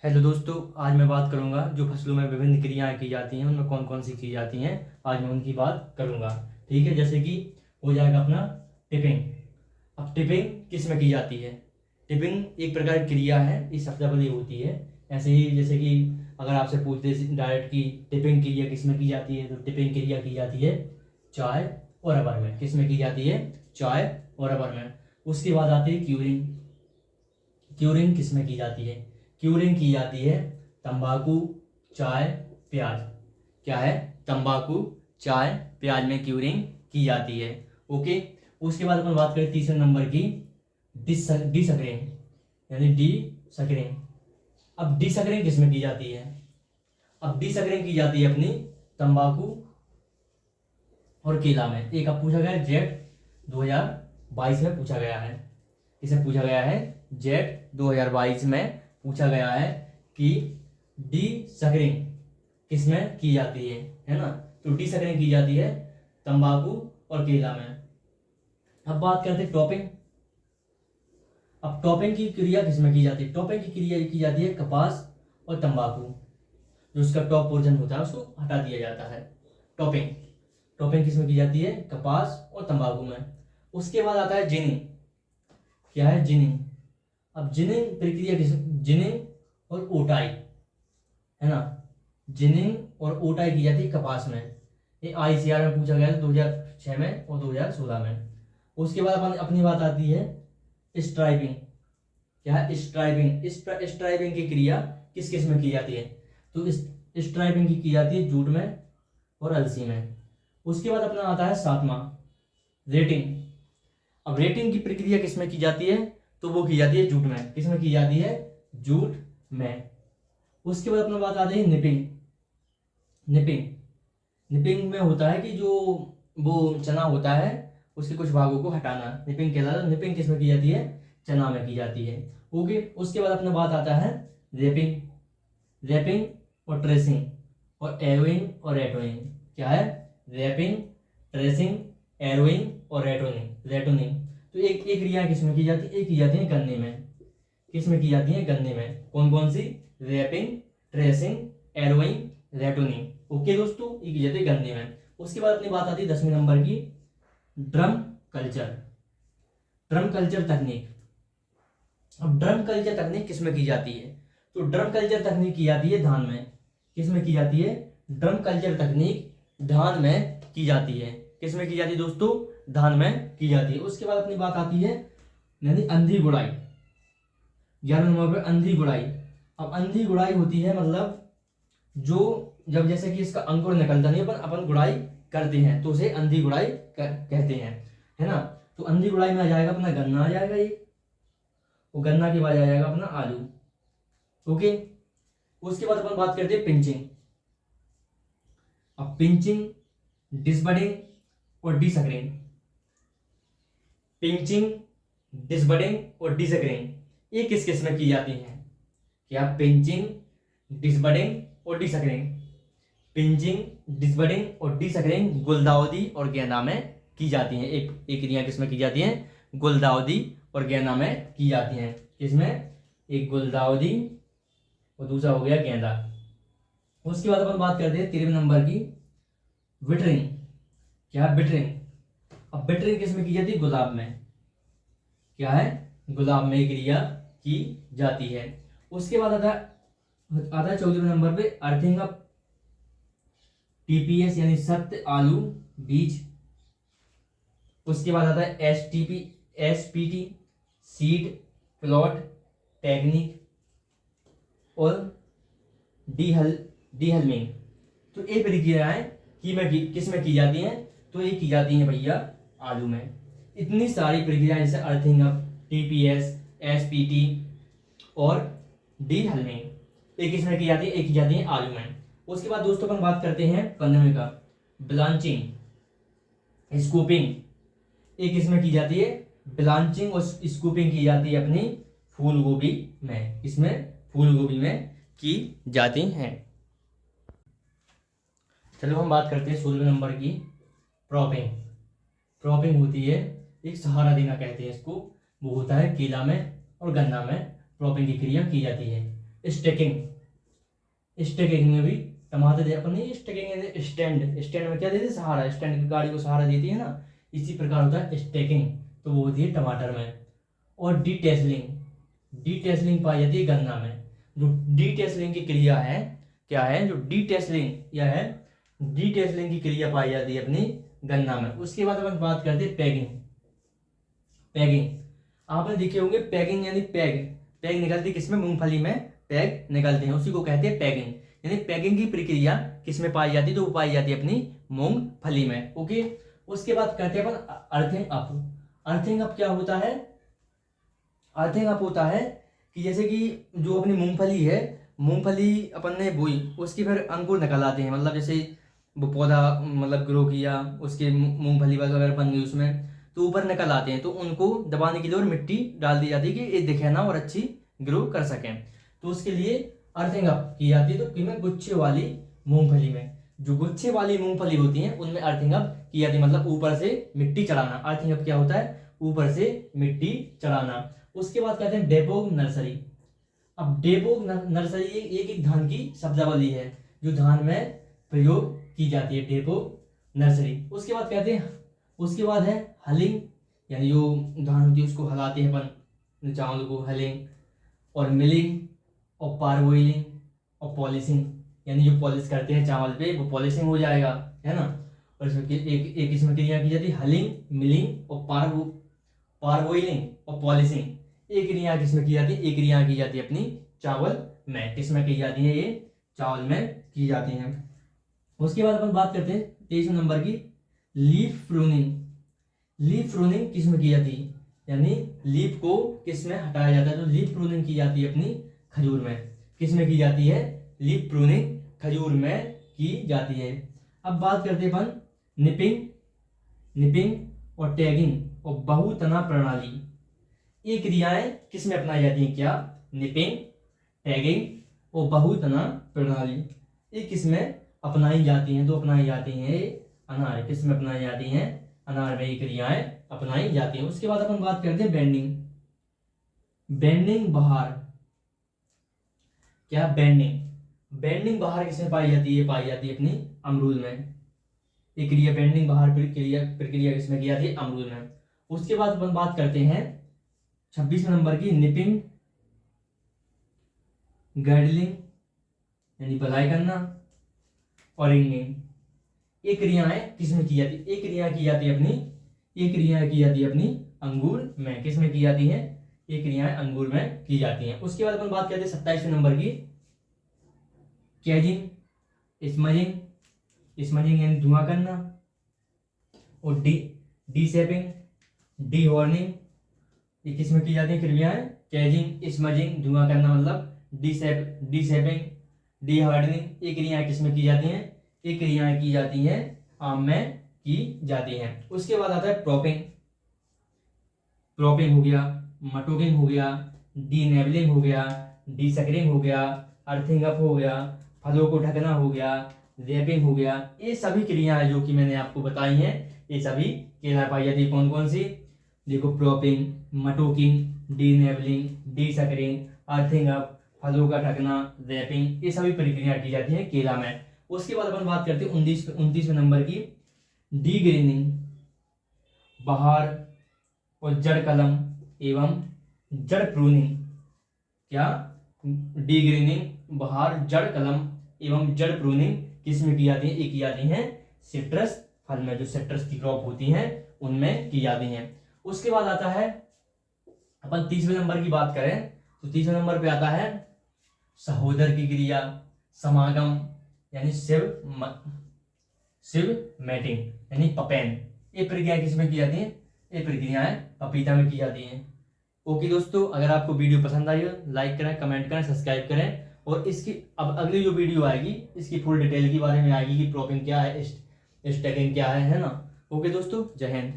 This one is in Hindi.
हेलो दोस्तों, आज मैं बात करूंगा जो फसलों में विभिन्न क्रियाएं की जाती हैं उनमें कौन कौन सी की जाती हैं। आज मैं उनकी बात करूंगा। ठीक है, जैसे कि हो जाएगा अपना टिपिंग। अब टिपिंग किस में की जाती है? टिपिंग एक प्रकार की क्रिया है, इस शब्दावली ये होती है। ऐसे ही जैसे कि अगर आपसे पूछते डायरेक्ट की टिपिंग क्रिया किस में की जाती है, तो टिपिंग क्रिया की जाती है चाय और रबर में। किस में की जाती है? चाय और रबर में। उसके बाद आती है क्यूरिंग। क्यूरिंग किस में की जाती है? क्यूरिंग की जाती है तंबाकू, चाय, प्याज। क्या है? तंबाकू, चाय, प्याज में क्यूरिंग की जाती है। ओके। उसके बाद अपन बात करें तीसरे नंबर की, डिसकरिंग, यानी डी सकरिंग। अब डिसकरिंग किस में की जाती है? अब डिसकरिंग की जाती है अपनी तंबाकू और केला में। एक अब पूछा गया है जेट 2022 में पूछा गया है। इसे पूछा गया है जेट 2022 में पूछा गया है कि डी सकरिंग किस में की जाती है ना? तो डी सकरिंग की जाती है तंबाकू और केला में। अब बात करते हैं टॉपिंग। अब टॉपिंग की क्रिया किस में की जाती है? टॉपिंग की क्रिया की जाती है कपास और तंबाकू। जो उसका टॉप पोर्शन होता है उसको हटा दिया जाता है। टॉपिंग टॉपिंग किस में की जाती है? कपास और तंबाकू में। उसके बाद आता है जिनिंग। क्या है? जिनिंग। अब जिनिंग प्रक्रिया किस? जिनिंग और ओटाई, है ना? जिनिंग और ओटाई की जाती है कपास में। ये आईसीआर में पूछा गया था 2006 में और 2016 में। उसके बाद अपन अपनी बात आती है स्ट्राइपिंग। क्या है? स्ट्राइपिंग। स्ट्राइपिंग की क्रिया किस किस में की जाती है? तो स्ट्राइपिंग की जाती है जूट में और अलसी में। उसके बाद अपना आता है सातवां, रेटिंग। अब रेटिंग की प्रक्रिया किस में की जाती है? तो वो की जाती है जूट में। किस में की जाती है? जूट में। उसके बाद अपना बात आती है निपिंग। निपिंग निपिंग में होता है कि जो वो चना होता है उसके कुछ भागों को हटाना, निपिंग कहलाता है। निपिंग किस में की जाती है? चना में की जाती है। ओके। उसके बाद अपना बात आता है रैपिंग। रैपिंग और ट्रेसिंग और एरोइंग और रेटोइंग। क्या है? रैपिंग, ट्रेसिंग, एरोइंग और रेटोनिंग। रेटोनिंग तो एक एक क्रिया किस में की जाती है? एक की जाती है गन्ने में। किस में की जाती है? गन्ने में। कौन कौन सी? Wrapping, trashing, arrowing, ratooning. Okay दोस्तों, ये की जाती है गन्ने में। उसके बाद अपनी बात आती है 10वें नंबर की, ड्रम कल्चर। ड्रम कल्चर तकनीक। अब ड्रम कल्चर तकनीक किस में की जाती है? तो ड्रम कल्चर तकनीक की जाती है धान में। किस में की जाती है? ड्रम कल्चर तकनीक धान में की जाती है। किस में की जाती है दोस्तों? धान में की जाती है। उसके बाद अपनी बात आती है यानी अंधी गुड़ाई। 11 नंबर पर अंधी गुड़ाई। अब अंधी गुड़ाई होती है मतलब जो जब जैसे कि इसका अंकुर निकलता नहीं अपन अपन गुड़ाई करते हैं तो उसे अंधी गुड़ाई कहते हैं, है ना? तो अंधी गुड़ाई में आ जाएगा अपना गन्ना, आ जाएगा ये। वो गन्ना के बाद आ जाएगा अपना आलू। ओके। उसके बाद अपन बात करते हैं पिंचिंग। अब पिंचिंग, डिसबडिंग और डिसकरिंग। पिंचिंग, डिसबडिंग और डिसकरिंग ये किस किस में की जाती है? क्या? पिंचिंग, डिसबडिंग और डिसकरिंग। पिंचिंग, डिसबडिंग और डिसकरिंग गुलदाउदी और गेंदा में की जाती हैं। एक क्रिया किसमें की जाती है? गुलदाउदी और गेंदा में की जाती हैं। किसमें? एक गुलदाउदी और दूसरा हो गया गेंदा। उसके बाद अपन बात करते हैं 13वें नंबर की, विटरिंग। क्या? बिटरिंग। अब बिटरिंग किसमें की जाती है? गुलाब में। क्या है? गुलाब में क्रिया की जाती है। उसके बाद आता है 14वें नंबर पे अर्थिंग अप। टीपीएस यानी सत्य आलू बीज। उसके बाद आता है STP, SPT seed plot technique और डीहल्मिंग। तो ये प्रक्रियाएं किस में की जाती हैं? तो ये की जाती हैं भैया आलू में। इतनी सारी प्रक्रियाएं जैसे अर्थिंग अप, टीपीएस, एसपीटी और डीहल्मिंग ये किस में की जाती है? एक की जाती है आलू में। उसके बाद दोस्तों अपन बात करते हैं 15वें का, ब्लांचिंग, स्कूपिंग। एक इसमें की जाती है ब्लांचिंग और स्कूपिंग की जाती है अपनी फूल गोभी में। इसमें फूल गोभी में की जाती हैं। चलो हम बात करते हैं 16वें नंबर की, क्रॉपिंग। क्रॉपिंग होती है एक सहारा देना कहते हैं इसको। वो होता है केला में और गन्ना में क्रॉपिंग की क्रिया की जाती है। स्टेकिंग, स्टेकिंग में भी टमाटर दे अपन नहीं, स्टेकिंग स्टैंड, स्टैंड में क्या देते हैं सहारा, स्टैंड की गाड़ी को सहारा देती है ना, इसी प्रकार होता है स्टेकिंग, तो वो होती है टमाटर में। और डीटेसलिंग, डीटेसलिंग पाई जाती है गन्ना में। जो डीटेसलिंग की क्रिया है क्या है, जो डीटेसलिंग या है डीटेसलिंग की क्रिया पाई जाती है अपनी गन्ना में। उसके बाद अपन बात करते हैं पैगिंग, पैगिंग आपने देखे होंगे, पैगिंग यानी पैग, पैग निकलती है किसमें, मूंगफली में पैग निकलते हैं, उसी को कहते हैं पैगिंग। यानी पैगिंग की प्रक्रिया किसमें पाई जाती है, तो वो पाई जाती है अपनी मूंगफली में। ओके, उसके बाद कहते हैं अपन अर्थिंग अप। अर्थिंग अप क्या होता है, अर्थिंग अप होता है कि जैसे कि जो अपनी मूंगफली है, मूंगफली अपन ने बोई, उसके फिर अंकुर निकल आते हैं, मतलब जैसे वो पौधा मतलब ग्रो किया, उसके मूंगफली वगैरह बन गई उसमें, तो ऊपर निकल आते हैं, तो उनको दबाने के लिए और मिट्टी डाल दी जाती है कि ये दिखे ना और अच्छी ग्रो कर सकें। तो उसके लिए अर्थिंग अप की जाती है। तो किमें गुच्छे वाली मूंगफली में, जो गुच्छे वाली मूंगफली होती है उनमें अर्थिंग अप की जाती है, मतलब ऊपर से मिट्टी चढ़ाना। अर्थिंग अप क्या होता है, ऊपर से मिट्टी चढ़ाना। उसके बाद कहते हैं डेपोग नर्सरी। अब डेपोग नर्सरी एक एक धान की शब्दावली है जो धान में प्रयोग की जाती है, डेपोग नर्सरी। उसके बाद कहते हैं, उसके बाद है हलिंग, यानी जो धान होती है उसको हलाते हैं अपन चावल को, हलिंग। और मिलिंग और पारबॉइलिंग और पॉलिशिंग, यानी जो पॉलिश करते हैं चावल पे वो पॉलिशिंग हो जाएगा, है ना। और इसमें एक इसमें क्रिया की जाती है हलिंग, मिलिंग और पारबॉइलिंग और पॉलिशिंग। एक क्रिया किसमें की जाती है, एक क्रिया की जाती है अपनी चावल में, किसमें की जाती है, ये चावल में की जाती है। उसके बाद अपन बात करते हैं 23 नंबर की, लीफ प्रूनिंग। लीफ प्रूनिंग किसमें की जाती है, यानी लीफ को किसमें हटाया जाता है, तो लीफ प्रूनिंग की जाती है अपनी खजूर में। किसमें की जाती है, लीफ प्रूनिंग खजूर में की जाती है। अब बात करते हैं अपन निपिंग, निपिंग और टैगिंग और बहुतना प्रणाली। ये क्रियाएं किसमें अपनाई जाती हैं, क्या, निपिंग, टैगिंग और बहुतना प्रणाली, ये किसमें अपनाई जाती हैं, तो अपनाई जाती हैं अनार, किसमें अपनाई जाती हैं, अनार में ये क्रियाएं अपनाई जाती हैं। उसके बाद अपन बात करते हैं बेंडिंग, बेंडिंग बहार। क्या, बेंडिंग, बेंडिंग बहार किसमें पाई जाती है, पाई जाती है अपनी अमरूद में। ये क्रिया बेंडिंग बहार प्रक्रिया किसमें की जाती है, अमरूद में। उसके बाद अपन बात करते हैं 26 नंबर की, निपिंग, गर्डलिंग यानी बलाई करना और रिंगिंग। ये क्रियाएं किसमें की जाती है, एक क्रिया की जाती है अपनी, ये क्रिया की जाती है अपनी अंगूर में। किसमें की जाती है, ये क्रियाएं अंगूर में की जाती हैं। उसके बाद अपन बात करते हैं 27 नंबर की, कैजिंग, स्मजिंग, स्मजिंग यानी धुआं करना, और डी शेपिंग, डी हॉर्निंग, ये किसमें की जाती है क्रियाएं, कैजिंग, स्मजिंग, धुआं करना मतलब डी शेपिंग, डी हार्डनिंग। ये क्रियाएं किसमें की जाती हैं, ये क्रियाएं की जाती हैं आम में की जाती हैं। उसके बाद आता है प्रोपिंग, प्रोपिंग हो गया, मटोकिंग हो गया, डीनेबलिंग हो गया, डीसकरिंग हो गया, अर्थिंग अप हो गया, फलों को ढकना हो गया, रैपिंग हो गया। ये सभी क्रियाएं जो कि मैंने आपको बताई हैं, ये सभी क्रियाएं पाई जाती है। कौन कौन सी, देखो, प्रोपिंग, मटोकिंग, डीनेबलिंग, डीसकरिंग, अर्थिंग अप, फलों का ढकना, रैपिंग, ये सभी प्रक्रिया की जाती है केला में। उसके बाद अपन बात करते हैं 29 नंबर की, डी ग्रीनिंग, बहार और जड़ कलम एवं जड़ प्रूनिंग। क्या, डी ग्रीनिंग, बहार, जड़ कलम एवं जड़ प्रूनिंग किसमें की जाती है, ये की जाती है सिट्रस फल में, जो सिट्रस की क्रॉप होती हैं उनमें की जाती हैं। उसके बाद आता है अपन 30वें नंबर की बात करें तो 30वें नंबर पे आता है सहोदर की क्रिया, समागम यानी सिव मैटिंग यानी पपेन। ये प्रक्रिया किसमें की जाती है, ये प्रक्रियाएं पपीता में की जाती हैं। ओके दोस्तों, अगर आपको वीडियो पसंद आई हो लाइक करें, कमेंट करें, सब्सक्राइब करें। और इसकी अब अगली जो वीडियो आएगी इसकी फुल डिटेल के बारे में आएगी कि प्रोपिंग क्या है, स्टैकिंग क्या है ना। ओके दोस्तों, जय हिंद।